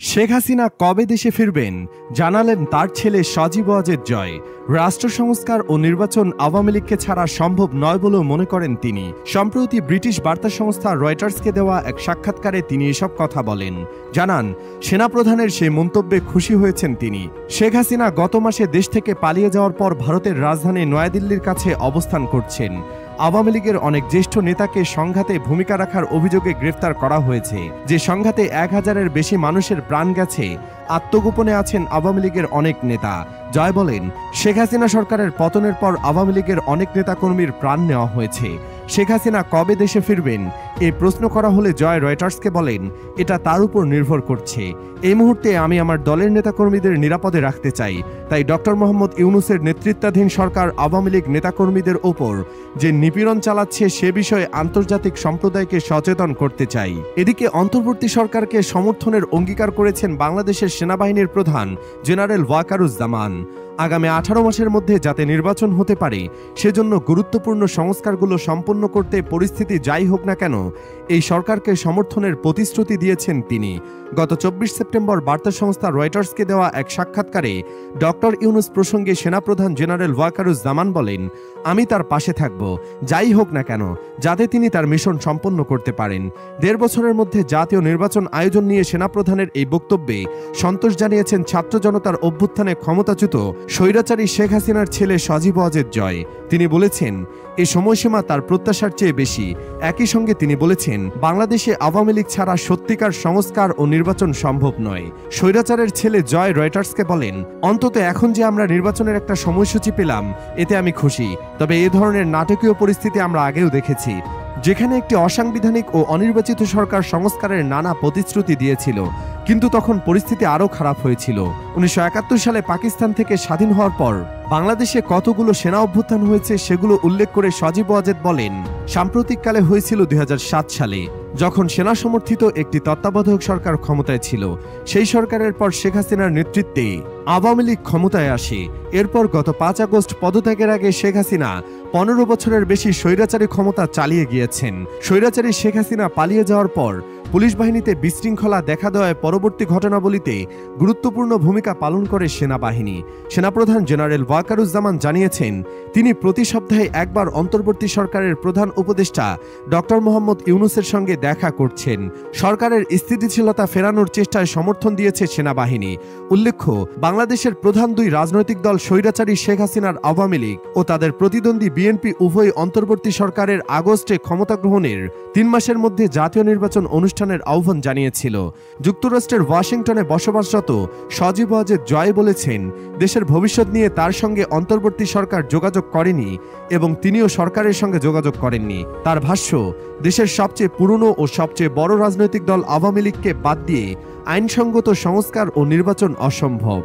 শেখ হাসিনা কবে দেশে ফিরবেন জানালেন তার ছেলে সজীব ওয়াজেদ জয়। রাষ্ট্র সংস্কার ও নির্বাচন আওয়ামী লীগকে ছাড়া সম্ভব নয় বলেও মনে করেন তিনি। সম্প্রতি ব্রিটিশ বার্তা সংস্থা রয়টার্সকে দেওয়া এক সাক্ষাৎকারে তিনি এসব কথা বলেন। জানান, সেনাপ্রধানের সেই মন্তব্যে খুশি হয়েছেন তিনি। শেখ হাসিনা গত মাসে দেশ থেকে পালিয়ে যাওয়ার পর ভারতের রাজধানী নয়াদিল্লির কাছে অবস্থান করছেন। আওয়ামী লীগের অনেক জ্যেষ্ঠ নেতাকে সংঘাতে ভূমিকা রাখার অভিযোগে গ্রেফতার করা হয়েছে। যে সংঘাতে 1000-এর বেশি মানুষের প্রাণ গেছে। আত্মগোপনে আছেন আওয়ামী লীগের অনেক নেতা। জয় বলেন, শেখ হাসিনা সরকারের পতনের পর আওয়ামী লীগের অনেক নেতাকর্মীর প্রাণ নেওয়া হয়েছে। শেখ হাসিনা কবে দেশে ফিরবেন এই প্রশ্ন করা হলে জয় রয়টার্সকে বলেন, এটা তার উপর নির্ভর করছে। এই মুহূর্তে আমি আমার দলের নেতাকর্মীদের নিরাপদে রাখতে চাই। তাই ডক্টর মোহাম্মদ ইউনূসের নেতৃত্বাধীন সরকার আওয়ামী লীগ নেতাকর্মীদের ওপর যে নিপীড়ন চালাচ্ছে সে বিষয়ে আন্তর্জাতিক সম্প্রদায়কে সচেতন করতে চাই। এদিকে অন্তর্বর্তী সরকারকে সমর্থনের অঙ্গীকার করেছেন বাংলাদেশের সেনাবাহিনীর প্রধান জেনারেল ওয়াকারুজ্জামান। আগামী 18 মাসের মধ্যে যাতে নির্বাচন হতে পারে সেজন্য গুরুত্বপূর্ণ সংস্কারগুলো সম্পন্ন করতে পরিস্থিতি যাই হোক না কেন এই সরকারকে সমর্থনের প্রতিশ্রুতি দিয়েছেন তিনি। গত 24 সেপ্টেম্বর বার্তা সংস্থা রয়টার্সকে দেওয়া এক সাক্ষাৎকারে ডক্টর ইউনূস প্রসঙ্গে সেনাপ্রধান জেনারেল ওয়াকারুজ্জামান বলেন, আমি তার পাশে থাকব যাই হোক না কেন, যাতে তিনি তার মিশন সম্পন্ন করতে পারেন। 1.5 বছরের মধ্যে জাতীয় নির্বাচন আয়োজন নিয়ে সেনাপ্রধানের এই বক্তব্যে সন্তোষ জানিয়েছেন ছাত্র জনতার অভ্যুত্থানে ক্ষমতাচ্যুত স্বৈরাচারী শেখ হাসিনার ছেলে সজীব ওয়াজেদ জয়। তিনি বলেছেন, এই সময়সীমা তার প্রত্যাশার চেয়ে বেশি। একই সঙ্গে তিনি বলেছেন, বাংলাদেশে আওয়ামী লীগ ছাড়া সত্যিকার সংস্কার ও নির্বাচন সম্ভব নয়। স্বৈরাচারের ছেলে জয় রয়টার্সকে বলেন, অন্তত এখন যে আমরা নির্বাচনের একটা সময়সূচি পেলাম এতে আমি খুশি। তবে এ ধরনের নাটকীয় পরিস্থিতি আমরা আগেও দেখেছি, যেখানে একটি অসাংবিধানিক ও অনির্বাচিত সরকার সংস্কারের নানা প্রতিশ্রুতি দিয়েছিল, কিন্তু তখন পরিস্থিতি আরও খারাপ হয়েছিল। 1971 সালে পাকিস্তান থেকে স্বাধীন হওয়ার পর বাংলাদেশে কতগুলো সেনা অভ্যুত্থান হয়েছে সেগুলো উল্লেখ করে সজীব ওয়াজেদ বলেন, সাম্প্রতিককালে হয়েছিল 2007 সালে, যখন সেনা সমর্থিত একটি তত্ত্বাবধায়ক সরকার ক্ষমতায় ছিল। সেই সরকারের পর শেখ হাসিনার নেতৃত্বে আওয়ামী লীগ ক্ষমতায় আসে। এরপর গত 5 আগস্ট পদত্যাগের আগে শেখ হাসিনা 15 বছরের বেশি স্বৈরাচারী ক্ষমতা চালিয়ে গিয়েছেন। স্বৈরাচারী শেখ হাসিনা পালিয়ে যাওয়ার পর পুলিশ বাহিনীতে বিশৃঙ্খলা দেখা দেওয়ায় পরবর্তী ঘটনাবলিতে গুরুত্বপূর্ণ ভূমিকা পালন করে সেনাবাহিনী। সেনাপ্রধান জেনারেল ওয়াকারুজ্জামান জানিয়েছেন, তিনি প্রতি সপ্তাহে একবার অন্তর্বর্তী সরকারের প্রধান উপদেষ্টা ডক্টর মোহাম্মদ ইউনূসের সঙ্গে দেখা করছেন। সরকারের স্থিতিশীলতা ফেরানোর চেষ্টায় সমর্থন দিয়েছে সেনাবাহিনী। উল্লেখ্য, বাংলাদেশের প্রধান 2 রাজনৈতিক দল স্বৈরাচারী শেখ হাসিনার আওয়ামী লীগ ও তাদের প্রতিদ্বন্দ্বী বিএনপি উভয় অন্তর্বর্তী সরকারের আগস্টে ক্ষমতা গ্রহণের 3 মাসের মধ্যে জাতীয় নির্বাচন অনুষ্ঠানের আহ্বান জানিয়েছিল। যুক্তরাষ্ট্রের ওয়াশিংটনে বসবাসরত সজীব ওয়াজেদ জয় বলেছেন, দেশের ভবিষ্যৎ নিয়ে তার সঙ্গে অন্তর্বর্তী সরকার যোগাযোগ করেনি এবং তিনিও সরকারের সঙ্গে যোগাযোগ করেননি। তার ভাষ্য, দেশের সবচেয়ে পুরনো ও সবচেয়ে বড় রাজনৈতিক দল আওয়ামী লীগকে বাদ দিয়ে আইনসঙ্গত সংস্কার ও নির্বাচন অসম্ভব।